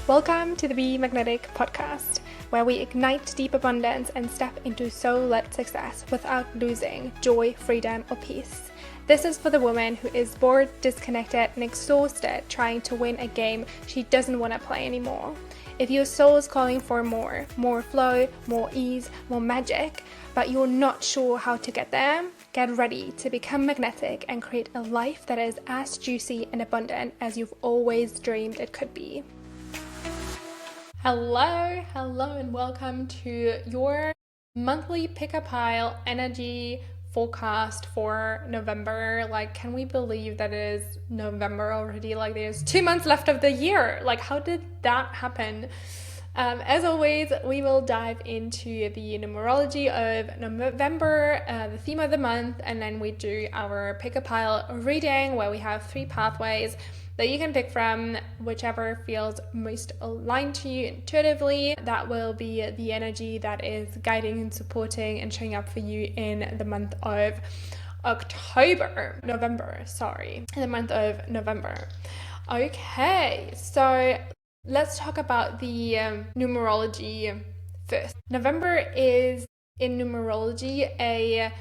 Welcome to the Be Magnetic podcast, where we ignite deep abundance and step into soul-led success without losing joy, freedom, or peace. This is for the woman who is bored, disconnected, and exhausted trying to win a game she doesn't want to play anymore. If your soul is calling for more flow, more ease, more magic, but you're not sure how to get there, get ready to become magnetic and create a life that is as juicy and abundant as you've always dreamed it could be. Hello, and welcome to your monthly pick-a-pile energy forecast for November. Can we believe that it is November already? There's 2 months left of the year. How did that happen? As always, we will dive into the numerology of November, the theme of the month, and then we do our pick-a-pile reading where we have 3 pathways that you can pick from, whichever feels most aligned to you intuitively. That will be the energy that is guiding and supporting and showing up for you in the month of November. Okay, so let's talk about the numerology first. November is, in numerology, a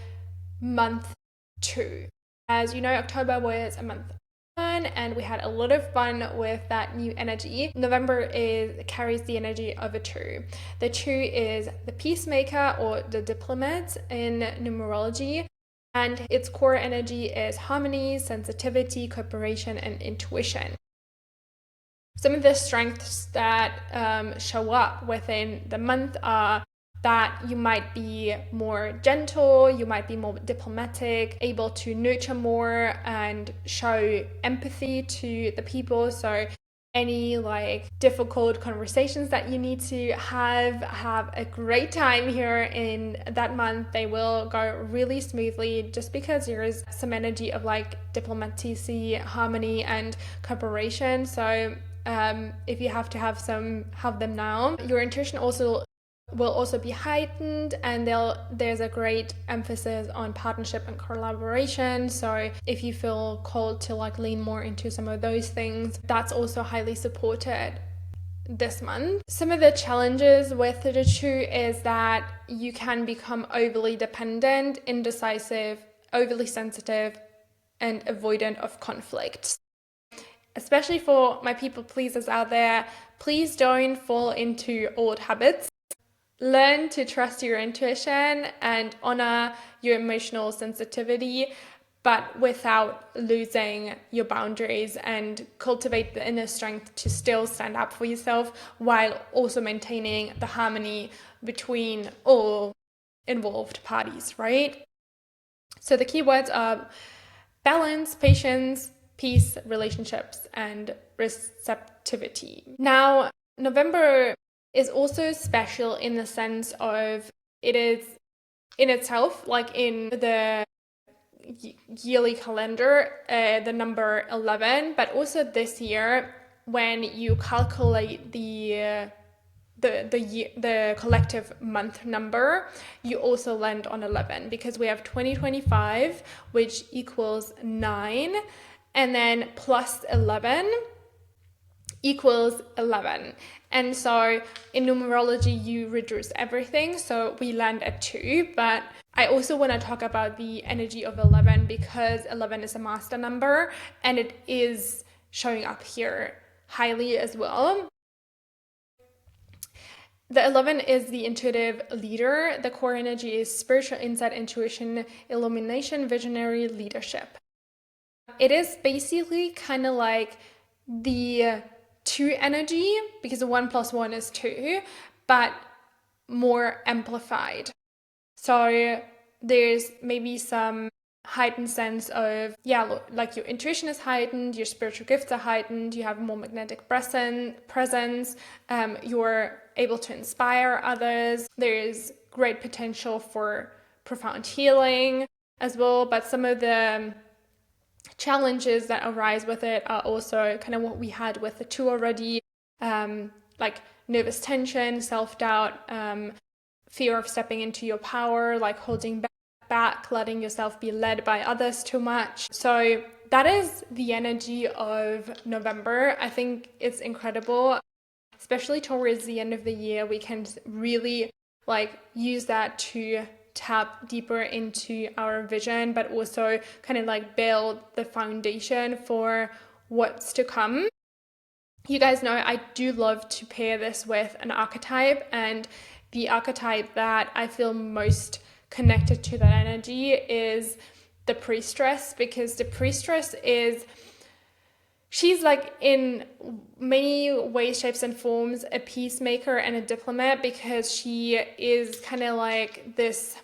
month 2. As you know, October was a month and we had a lot of fun with that new energy. November carries the energy of a 2. The 2 is the peacemaker or the diplomat in numerology, and its core energy is harmony, sensitivity, cooperation, and intuition. Some of the strengths that show up within the month are that you might be more gentle, you might be more diplomatic, able to nurture more and show empathy to the people. So any difficult conversations that you need to have a great time here in that month. They will go really smoothly just because there is some energy of diplomacy, harmony, and cooperation. So if you have to have them now. Your intuition will also be heightened, and there's a great emphasis on partnership and collaboration. So if you feel called to lean more into some of those things, that's also highly supported this month. Some of the challenges with the 2 is that you can become overly dependent, indecisive, overly sensitive, and avoidant of conflict. Especially for my people pleasers out there, please don't fall into old habits. Learn to trust your intuition and honor your emotional sensitivity, but without losing your boundaries, and cultivate the inner strength to still stand up for yourself while also maintaining the harmony between all involved parties, right? So the keywords are balance, patience, peace, relationships, and receptivity. Now, November is also special in the sense of it is in itself, in the yearly calendar, the number 11, but also this year when you calculate the collective month number, you also land on 11 because we have 2025, which equals 9, and then plus 11 equals 11. And so in numerology, you reduce everything. So we land at 2, but I also want to talk about the energy of 11 because 11 is a master number and it is showing up here highly as well. The 11 is the intuitive leader. The core energy is spiritual insight, intuition, illumination, visionary leadership. It is basically kind of like the 2 energy, because the 1 plus 1 is 2, but more amplified. So there's maybe some heightened sense of, your intuition is heightened, your spiritual gifts are heightened, you have more magnetic presence, you're able to inspire others. There's great potential for profound healing as well, but some of the challenges that arise with it are also kind of what we had with the 2 already, nervous tension, self-doubt, fear of stepping into your power, holding back, letting yourself be led by others too much. So that is the energy of November. I think it's incredible. especially towards the end of the year, we can really like use that to tap deeper into our vision, but also kind of like build the foundation for what's to come. You guys know I do love to pair this with an archetype, and the archetype that I feel most connected to that energy is the priestess, because the priestess is, she's like in many ways, shapes and forms a peacemaker and a diplomat, because she is kind of like this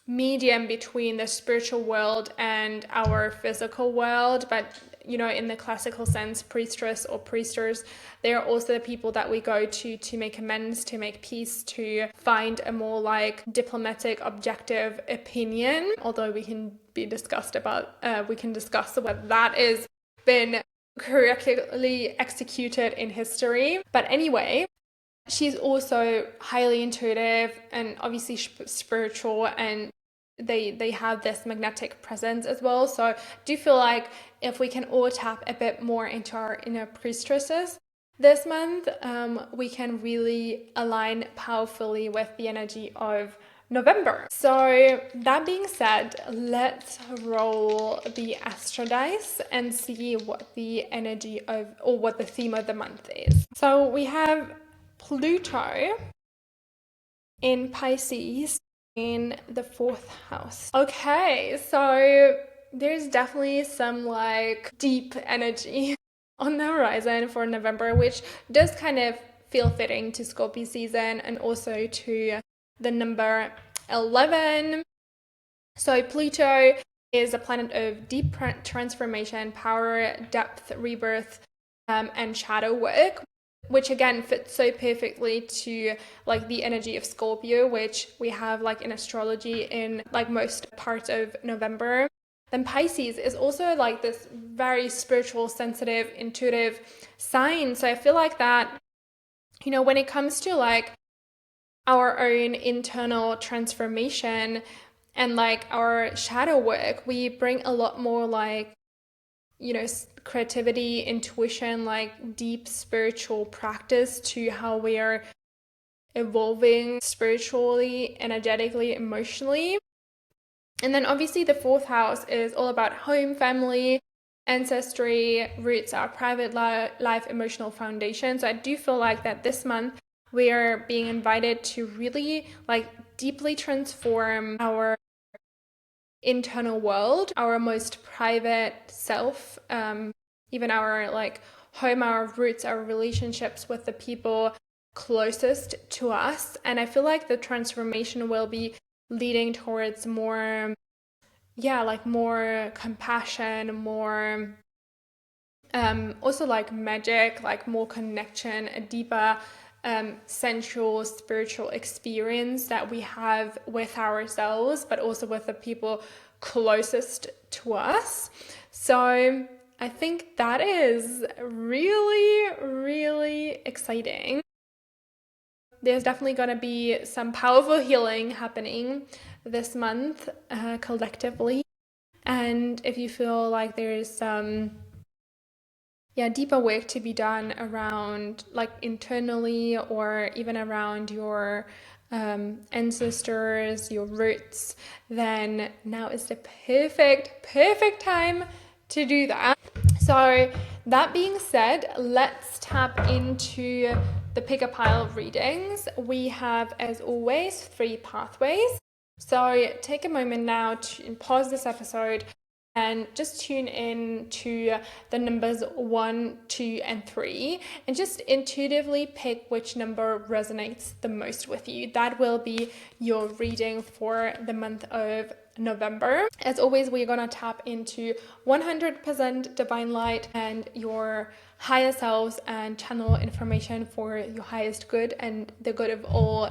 medium between the spiritual world and our physical world. But you know, in the classical sense, priestess or priesters, they are also the people that we go to make amends, to make peace, to find a more like diplomatic, objective opinion. Although we can discuss whether that is been correctly executed in history. But anyway, she's also highly intuitive and obviously spiritual, and they have this magnetic presence as well. So I do feel like if we can all tap a bit more into our inner priestesses this month, we can really align powerfully with the energy of November. So that being said, let's roll the astro dice and see what the energy of, or what the theme of the month is. So we have Pluto in Pisces in the 4th house. Okay, so there's definitely some like deep energy on the horizon for November, which does kind of feel fitting to Scorpio season and also to the number 11. So Pluto is a planet of deep transformation, power, depth, rebirth, and shadow work, which again fits so perfectly to like the energy of Scorpio, which we have like in astrology in like most parts of November. Then Pisces is also like this very spiritual, sensitive, intuitive sign. So I feel like that, you know, when it comes to like our own internal transformation and like our shadow work, we bring a lot more like, you know, creativity, intuition, like deep spiritual practice to how we are evolving spiritually, energetically, emotionally. And then obviously the 4th house is all about home, family, ancestry, roots, our private life, emotional foundation. So I do feel like that this month we are being invited to really like deeply transform our internal world, our most private self, even our like home, our roots, our relationships with the people closest to us. And I feel like the transformation will be leading towards more, like more compassion, more also like magic, like more connection, a deeper sensual, spiritual experience that we have with ourselves, but also with the people closest to us. So I think that is really, really exciting. There's definitely going to be some powerful healing happening this month collectively. And if you feel like there is some deeper work to be done around like internally or even around your ancestors, your roots, then now is the perfect time to do that. So that being said, let's tap into the pick a pile readings. We have, as always, 3 pathways. So take a moment now to pause this episode and just tune in to the numbers 1, 2, and 3, and just intuitively pick which number resonates the most with you. That will be your reading for the month of November. As always, we're gonna tap into 100% divine light and your higher selves and channel information for your highest good and the good of all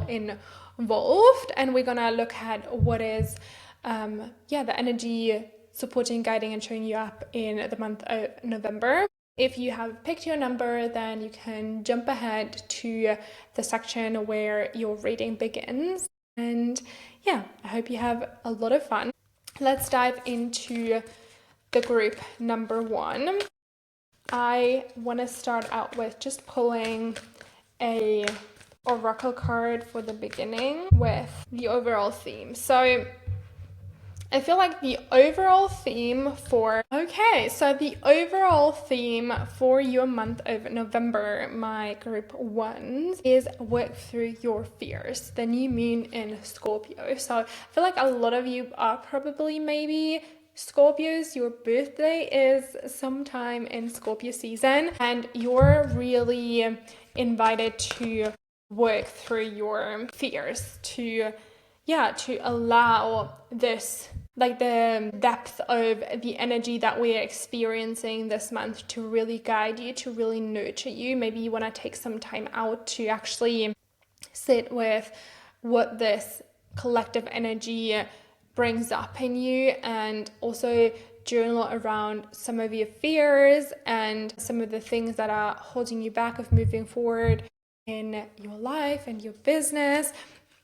involved. And we're gonna look at what is the energy supporting, guiding, and showing you up in the month of November. If you have picked your number, then you can jump ahead to the section where your reading begins. And I hope you have a lot of fun. Let's dive into the group number 1. I want to start out with just pulling a oracle card for the beginning with the overall theme. So I feel like the overall theme for your month of November, my group ones, is work through your fears. The new moon in Scorpio. So I feel like a lot of you are probably maybe Scorpios. Your birthday is sometime in Scorpio season, and you're really invited to work through your fears, to allow this, like the depth of the energy that we're experiencing this month, to really guide you, to really nurture you. Maybe you want to take some time out to actually sit with what this collective energy brings up in you, and also journal around some of your fears and some of the things that are holding you back of moving forward in your life and your business.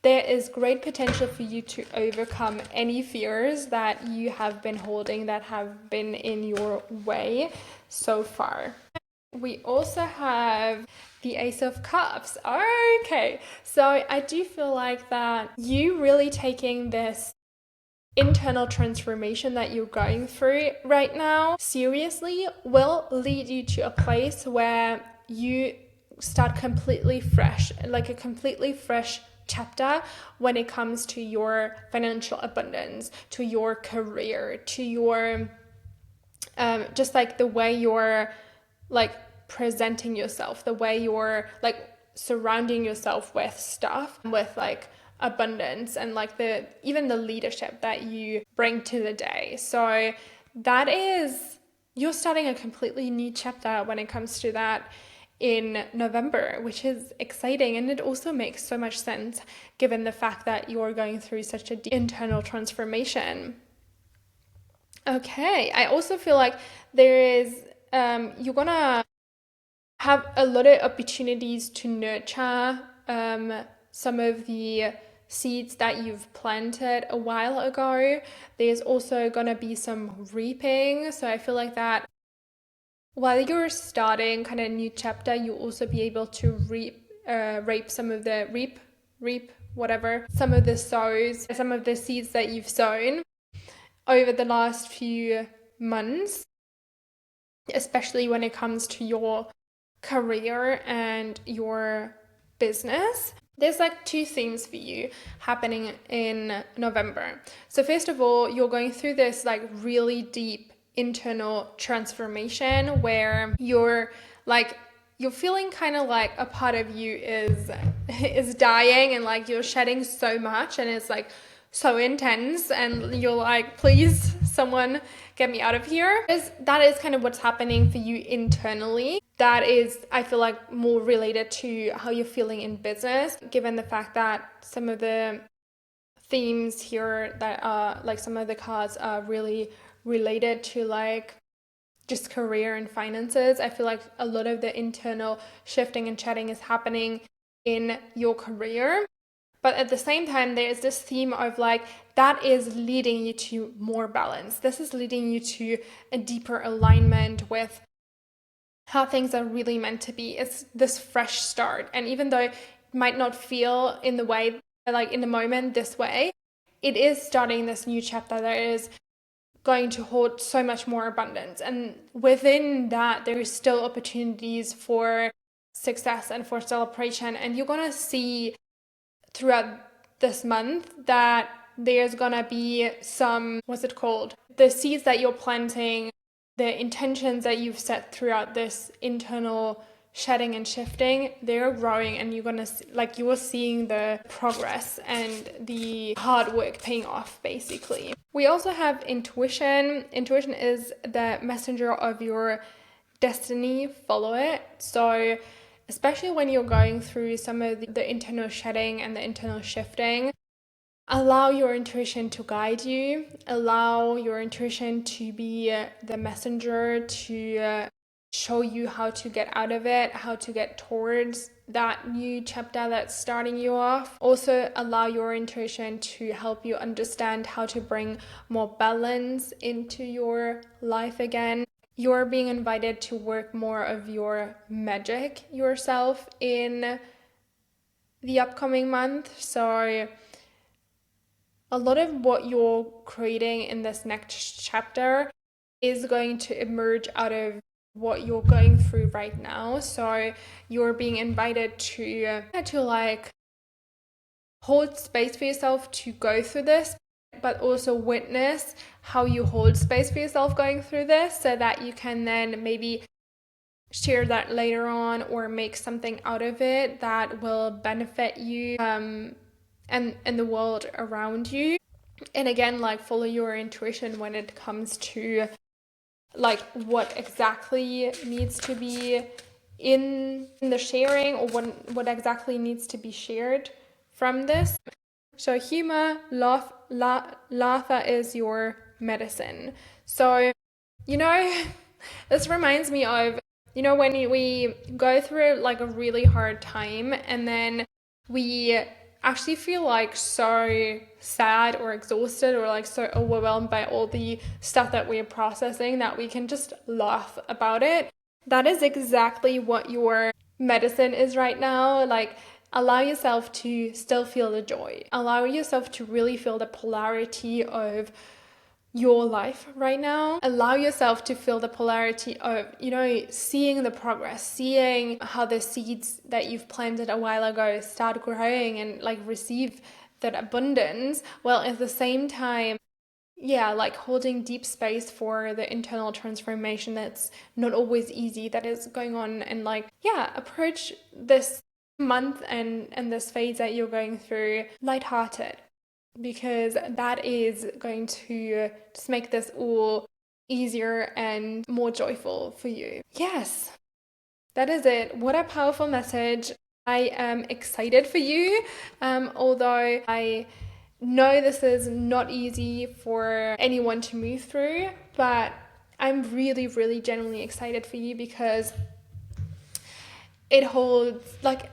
There is great potential for you to overcome any fears that you have been holding, that have been in your way so far. We also have the Ace of Cups. Okay, so I do feel like that you really taking this internal transformation that you're going through right now seriously will lead you to a place where you start completely fresh, like a completely fresh chapter when it comes to your financial abundance, to your career, to your just like the way you're like presenting yourself, the way you're like surrounding yourself with stuff, with like abundance, and like the even the leadership that you bring to the day. So that is, you're starting a completely new chapter when it comes to that in November, which is exciting. And it also makes so much sense given the fact that you're going through such an internal transformation. Okay, I also feel like there is, you're gonna have a lot of opportunities to nurture some of the seeds that you've planted a while ago. There's also gonna be some reaping. So I feel like that while you're starting kind of a new chapter, you'll also be able to reap some of the some of the sows, some of the seeds that you've sown over the last few months, especially when it comes to your career and your business. There's like two themes for you happening in November. So first of all, you're going through this like really deep internal transformation where you're feeling kind of like a part of you is dying, and like you're shedding so much, and it's like so intense, and you're like, please someone get me out of here. That is kind of what's happening for you internally. That is, I feel like, more related to how you're feeling in business, given the fact that some of the themes here that are like some of the cards are really related to like just career and finances. I feel like a lot of the internal shifting and shedding is happening in your career. But at the same time, there's this theme of like, that is leading you to more balance. This is leading you to a deeper alignment with how things are really meant to be. It's this fresh start. And even though it might not feel in the way, like in the moment this way, it is starting this new chapter that is going to hold so much more abundance. And within that, there is still opportunities for success and for celebration. And you're going to see throughout this month that there's going to be some, the seeds that you're planting, the intentions that you've set throughout this internal shedding and shifting, they're growing, and you are seeing the progress and the hard work paying off, basically. We also have intuition. Intuition is the messenger of your destiny. Follow it. So especially when you're going through some of the internal shedding and the internal shifting, allow your intuition to guide you. Allow your intuition to be the messenger, to show you how to get out of it, how to get towards that new chapter that's starting you off. Also, allow your intuition to help you understand how to bring more balance into your life again. you're being invited to work more of your magic yourself in the upcoming month. So a lot of what you're creating in this next chapter is going to emerge out of what you're going through right now. So you're being invited to like hold space for yourself to go through this, but also witness how you hold space for yourself going through this, so that you can then maybe share that later on or make something out of it that will benefit you and the world around you. And again, like, follow your intuition when it comes to like what exactly needs to be in the sharing, or what exactly needs to be shared from this. So humor, laughter is your medicine. So, this reminds me of, when we go through like a really hard time and then we actually feel like so sad or exhausted or like so overwhelmed by all the stuff that we're processing that we can just laugh about it. That is exactly what your medicine is right now. Like, allow yourself to still feel the joy. Allow yourself to really feel the polarity of your life right now. Allow yourself to feel the polarity of, seeing the progress, seeing how the seeds that you've planted a while ago start growing and like receive that abundance, while at the same time, like holding deep space for the internal transformation that's not always easy, that is going on. And approach this month and this phase that you're going through lighthearted, because that is going to just make this all easier and more joyful for you. Yes, that is it. What a powerful message. I am excited for you, although I know this is not easy for anyone to move through, but I'm really, really genuinely excited for you, because it holds, like,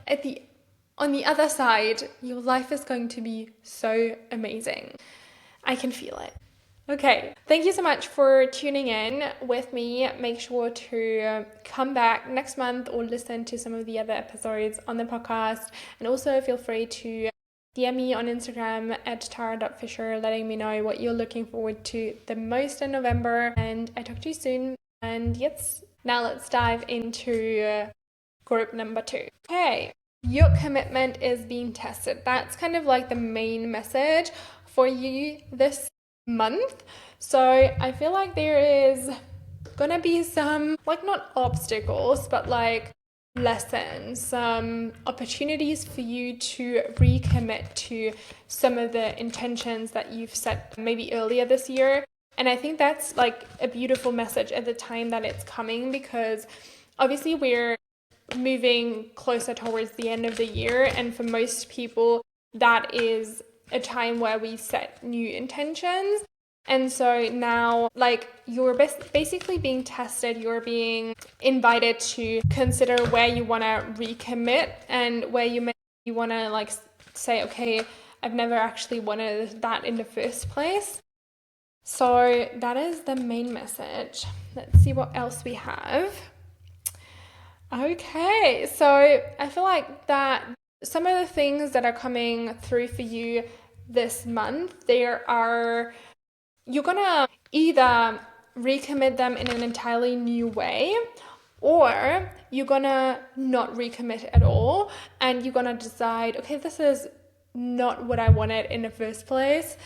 on the other side, your life is going to be so amazing. I can feel it. Okay, thank you so much for tuning in with me. Make sure to come back next month or listen to some of the other episodes on the podcast. And also feel free to DM me on Instagram at tara.fisher, letting me know what you're looking forward to the most in November. And I talk to you soon. And yes, now let's dive into group number 2. Okay, your commitment is being tested. That's kind of like the main message for you this month. So I feel like there is gonna be some, like, not obstacles, but like lessons, some opportunities for you to recommit to some of the intentions that you've set maybe earlier this year. And I think that's like a beautiful message at the time that it's coming, because obviously we're moving closer towards the end of the year, and for most people that is a time where we set new intentions. And so now, like, you're basically being tested, you're being invited to consider where you want to recommit and where you want to like say, okay, I've never actually wanted that in the first place. So that is the main message. Let's see what else we have. Okay, so I feel like that some of the things that are coming through for you this month, you're gonna either recommit them in an entirely new way, or you're gonna not recommit at all, and you're gonna decide, okay, this is not what I wanted in the first place.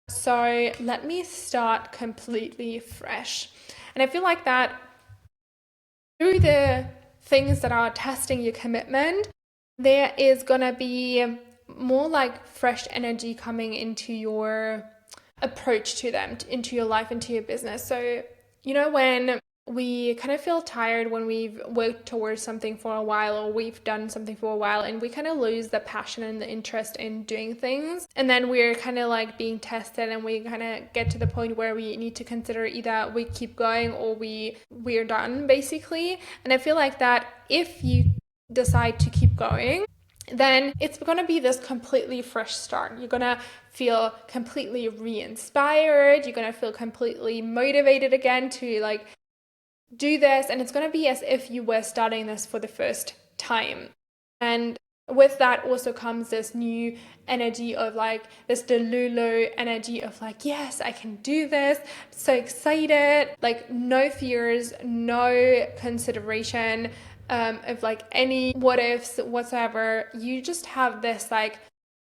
So let me start completely fresh. And I feel like that through the things that are testing your commitment, there is gonna be more like fresh energy coming into your approach to them, into your life, into your business. So, when we kind of feel tired when we've worked towards something for a while, or we've done something for a while, and we kind of lose the passion and the interest in doing things, and then we're kind of like being tested, and we kind of get to the point where we need to consider either we keep going or we're done, basically. And I feel like that if you decide to keep going, then it's going to be this completely fresh start. You're going to feel completely re-inspired. You're going to feel completely motivated again to like do this, and it's going to be as if you were starting this for the first time. And with that also comes this new energy of like this Delulu energy of like, yes, I can do this. I'm so excited. Like no fears, no consideration of like any what ifs whatsoever. You just have this like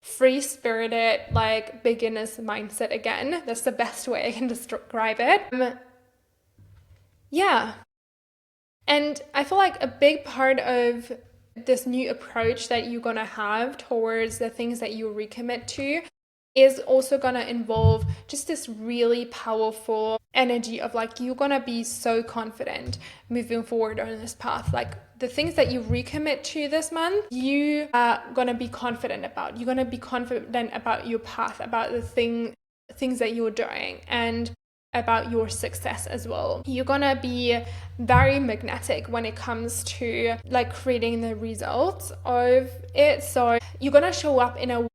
free spirited, like beginner's mindset again. That's the best way I can describe it. Yeah. And I feel like a big part of this new approach that you're going to have towards the things that you recommit to is also going to involve just this really powerful energy of like, you're going to be so confident moving forward on this path. Like the things that you recommit to this month, you are going to be confident about. You're going to be confident about your path, about the things that you're doing, and about your success as well. You're gonna be very magnetic when it comes to like creating the results of it. So you're gonna show up in a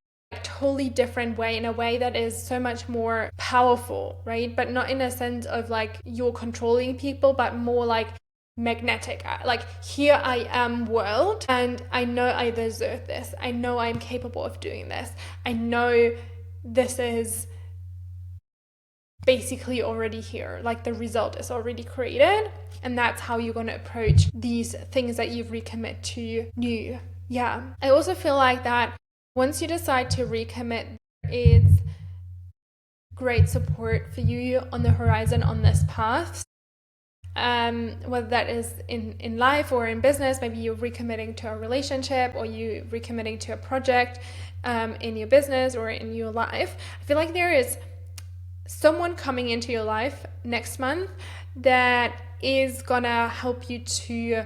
totally different way, in a way that is so much more powerful, right? But not in a sense of like you're controlling people, but more like magnetic, like here I am world, and I know I deserve this. I know I'm capable of doing this. I know this is basically already here, like the result is already created, and that's how you're going to approach these things that you recommit to new. Yeah, I also feel like that once you decide to recommit, it's great support for you on the horizon on this path, whether that is in life or in business. Maybe you're recommitting to a relationship, or you recommitting to a project in your business or in your life. I feel like there is someone coming into your life next month that is gonna help you to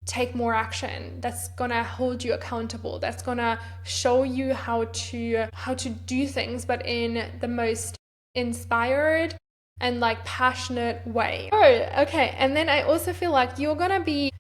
take more action, that's gonna hold you accountable, that's gonna show you how to do things, but in the most inspired and like passionate way. Oh, okay. And then I also feel like you're gonna be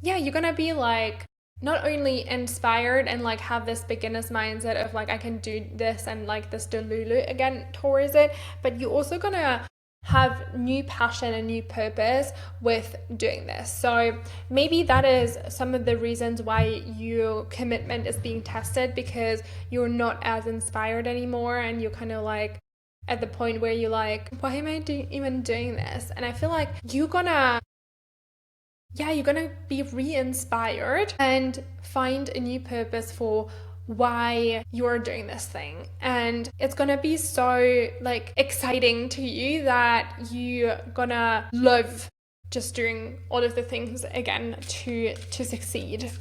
like not only inspired and like have this beginner's mindset of like I can do this and like this delulu again towards it, but you're also gonna have new passion and new purpose with doing this. So maybe that is some of the reasons why your commitment is being tested, because you're not as inspired anymore, and you're kind of like at the point where you're like, why am I even doing this? And I feel like you're gonna be re-inspired and find a new purpose for why you're doing this thing. And it's gonna be so like exciting to you that you're gonna love just doing all of the things again to succeed.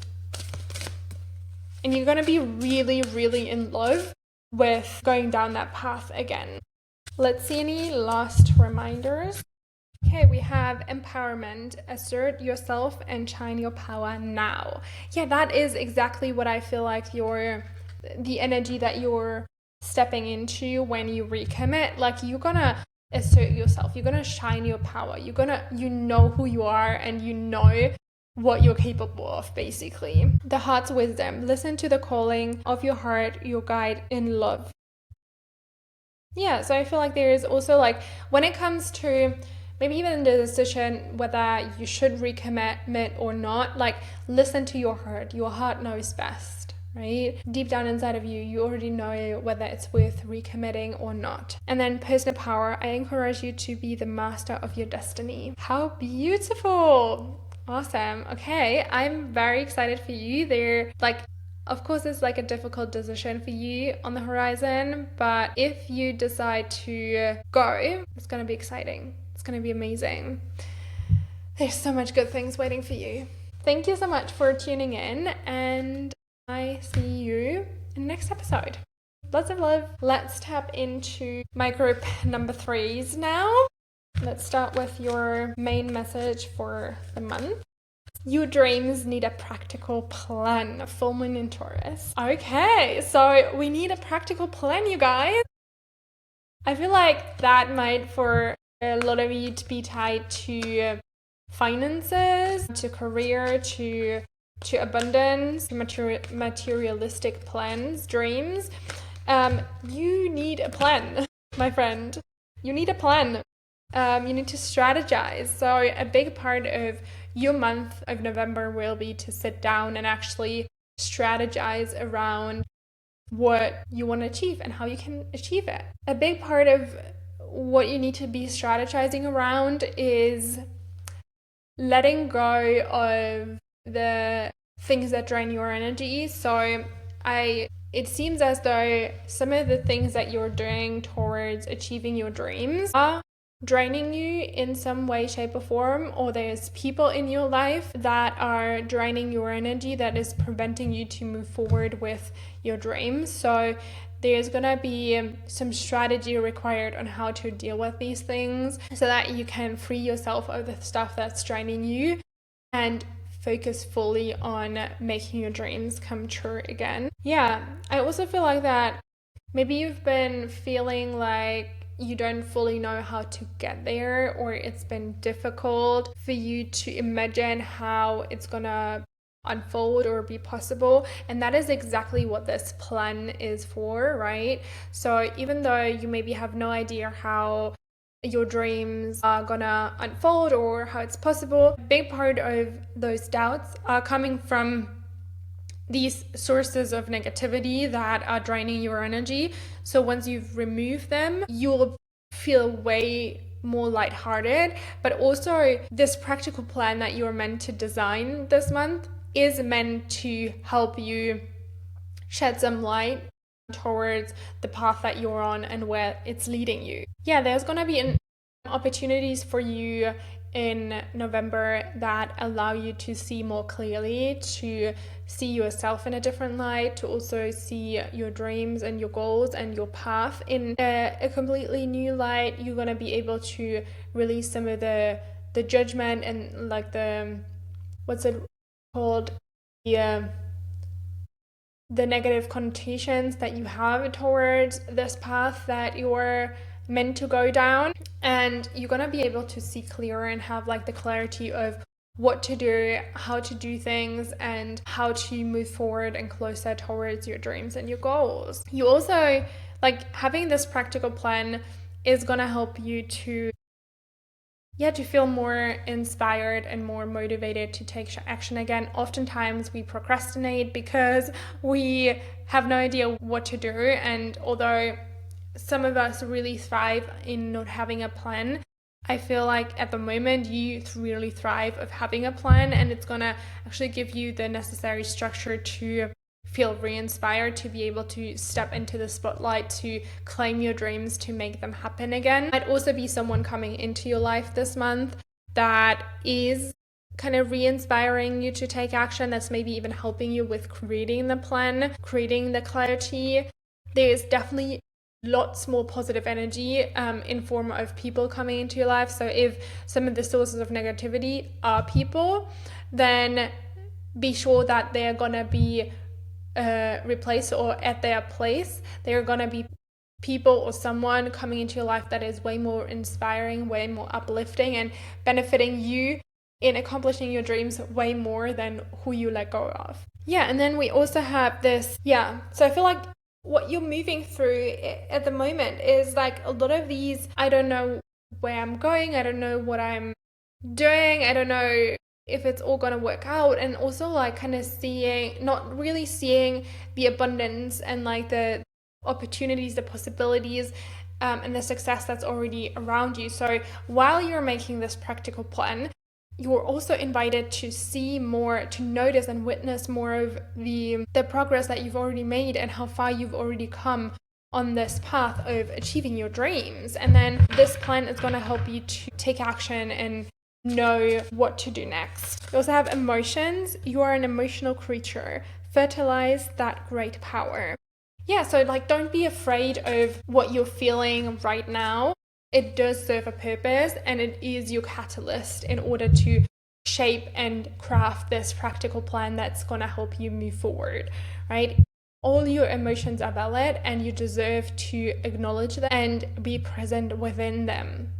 And you're gonna be really, really in love with going down that path again. Let's see any last reminders. Okay, we have empowerment, assert yourself and shine your power now. Yeah, that is exactly what I feel like the energy that you're stepping into when you recommit. Like you're gonna assert yourself, you're gonna shine your power, you know who you are, and you know what you're capable of, basically. The heart's wisdom, listen to the calling of your heart, your guide in love. Yeah, so I feel like there is also like when it comes to maybe even the decision whether you should recommit or not, like listen to your heart. Your heart knows best, right? Deep down inside of you, you already know whether it's worth recommitting or not. And then personal power, I encourage you to be the master of your destiny. How beautiful. Awesome. Okay, I'm very excited for you. Of course, it's like a difficult decision for you on the horizon, but if you decide to go, it's going to be exciting. It's going to be amazing. There's so much good things waiting for you. Thank you so much for tuning in, and I see you in the next episode. Lots of love. Let's tap into my group number 3s now. Let's start with your main message for the month. Your dreams need a practical plan. Full moon in Taurus. Okay, so we need a practical plan, you guys. I feel like that might for a lot of you to be tied to finances, to career, to abundance, materialistic plans, dreams. You need a plan, my friend. You need a plan. You need to strategize. So a big part of your month of November will be to sit down and actually strategize around what you want to achieve and how you can achieve it. A big part of what you need to be strategizing around is letting go of the things that drain your energy. So it seems as though some of the things that you're doing towards achieving your dreams are draining you in some way, shape, or form, or there's people in your life that are draining your energy that is preventing you to move forward with your dreams. So there's gonna be some strategy required on how to deal with these things so that you can free yourself of the stuff that's draining you and focus fully on making your dreams come true again. Yeah, I also feel like that maybe you've been feeling like you don't fully know how to get there, or it's been difficult for you to imagine how it's gonna unfold or be possible. And that is exactly what this plan is for, right? So even though you maybe have no idea how your dreams are gonna unfold or how it's possible, a big part of those doubts are coming from these sources of negativity that are draining your energy. So once you've removed them, you'll feel way more lighthearted. But also, this practical plan that you're meant to design this month is meant to help you shed some light towards the path that you're on and where it's leading you. Yeah, there's gonna be opportunities for you in November that allow you to see more clearly, to see yourself in a different light, to also see your dreams and your goals and your path in a completely new light. You're going to be able to release some of the judgment and like the, what's it called? The negative connotations that you have towards this path that you're meant to go down, and you're gonna be able to see clearer and have like the clarity of what to do, how to do things, and how to move forward and closer towards your dreams and your goals. You also, like, having this practical plan is gonna help you to feel more inspired and more motivated to take action again. Oftentimes we procrastinate because we have no idea what to do, and although some of us really thrive in not having a plan, I feel like at the moment you really thrive of having a plan, and it's gonna actually give you the necessary structure to feel re-inspired, to be able to step into the spotlight, to claim your dreams, to make them happen again. Might also be someone coming into your life this month that is kind of re-inspiring you to take action, that's maybe even helping you with creating the plan, creating the clarity. There's definitely lots more positive energy in form of people coming into your life. So if some of the sources of negativity are people, then be sure that they're gonna be replaced, or at their place they're gonna be people or someone coming into your life that is way more inspiring, way more uplifting, and benefiting you in accomplishing your dreams way more than who you let go of. Yeah, and then we also have this, so I feel like what you're moving through at the moment is like a lot of these, I don't know where I'm going, I don't know what I'm doing, I don't know if it's all gonna work out, and also like kind of not really seeing the abundance and like the opportunities, the possibilities, and the success that's already around you. So while you're making this practical plan, you're also invited to see more, to notice and witness more of the progress that you've already made and how far you've already come on this path of achieving your dreams. And then this plan is going to help you to take action and know what to do next. You also have emotions. You are an emotional creature. Fertilize that great power. So like, don't be afraid of what you're feeling right now. It does serve a purpose, and it is your catalyst in order to shape and craft this practical plan that's going to help you move forward, right? All your emotions are valid, and you deserve to acknowledge them and be present within them.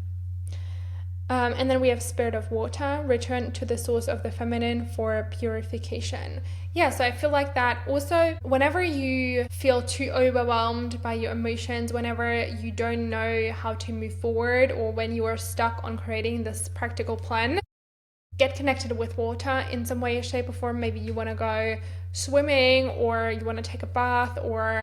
And then we have spirit of water, return to the source of the feminine for purification. Yeah, so I feel like that also, whenever you feel too overwhelmed by your emotions, whenever you don't know how to move forward, or when you are stuck on creating this practical plan, get connected with water in some way, shape, or form. Maybe you want to go swimming, or you want to take a bath, or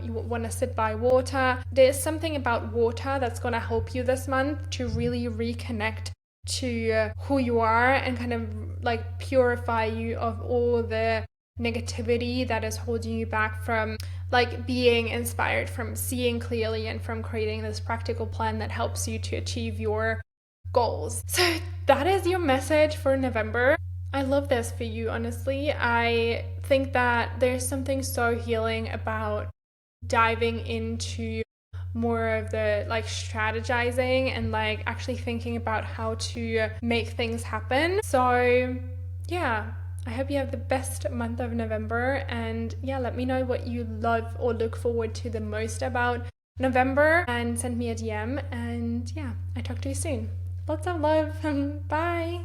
you want to sit by water. There's something about water that's going to help you this month to really reconnect to who you are and kind of like purify you of all the negativity that is holding you back from like being inspired, from seeing clearly, and from creating this practical plan that helps you to achieve your goals. So that is your message for November. I love this for you, honestly. I think that there's something so healing about diving into more of the like strategizing and like actually thinking about how to make things happen. So yeah, I hope you have the best month of November, and yeah, let me know what you love or look forward to the most about November, and send me a DM. And yeah, I talk to you soon. Lots of love. Bye.